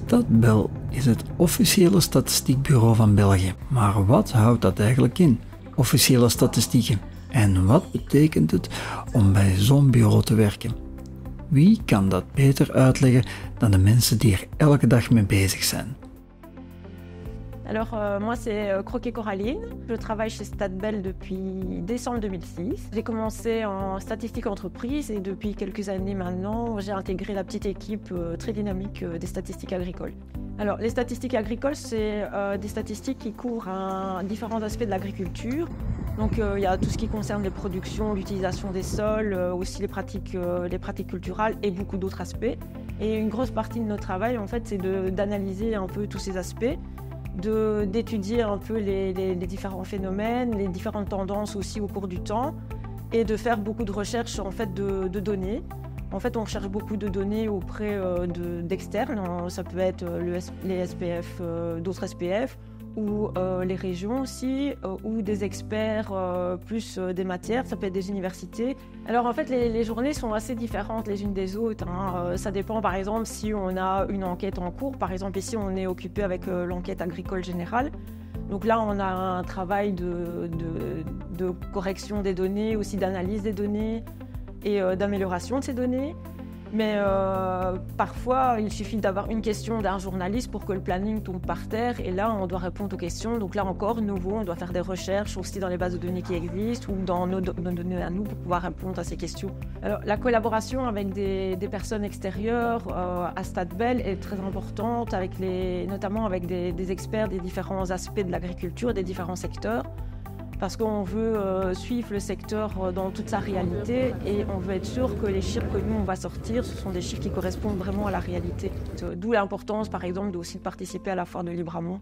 Stadbel is het officiële statistiekbureau van België. Maar wat houdt dat eigenlijk in, officiële statistieken? En wat betekent het om bij zo'n bureau te werken? Wie kan dat beter uitleggen dan de mensen die er elke dag mee bezig zijn? Alors moi c'est Croquet Coraline, je travaille chez Stadbel depuis décembre 2006. J'ai commencé en statistique entreprise et depuis quelques années maintenant j'ai intégré la petite équipe très dynamique des statistiques agricoles. Alors les statistiques agricoles c'est des statistiques qui couvrent différents aspects de l'agriculture. Donc il y a tout ce qui concerne les productions, l'utilisation des sols, aussi les pratiques culturelles et beaucoup d'autres aspects. Et une grosse partie de notre travail en fait c'est d'analyser un peu tous ces aspects, d'étudier un peu les différents phénomènes, les différentes tendances aussi au cours du temps et de faire beaucoup de recherches en fait de données. En fait, on cherche beaucoup de données auprès d'externes, ça peut être les SPF, d'autres SPF ou les régions aussi, ou des experts plus des matières, ça peut être des universités. Alors en fait, les journées sont assez différentes les unes des autres. Ça dépend par exemple si on a une enquête en cours. Par exemple ici, on est occupé avec l'enquête agricole générale. Donc là, on a un travail de correction des données, aussi d'analyse des données et d'amélioration de ces données. Mais parfois, il suffit d'avoir une question d'un journaliste pour que le planning tombe par terre et là, on doit répondre aux questions. Donc là encore, nouveau, on doit faire des recherches aussi dans les bases de données qui existent ou dans nos données à nous pour pouvoir répondre à ces questions. Alors, la collaboration avec des personnes extérieures à Stadbel est très importante, notamment avec des experts des différents aspects de l'agriculture, des différents secteurs. Parce qu'on veut suivre le secteur dans toute sa réalité et on veut être sûr que les chiffres que nous on va sortir, ce sont des chiffres qui correspondent vraiment à la réalité. D'où l'importance par exemple aussi de participer à la foire de Libramont.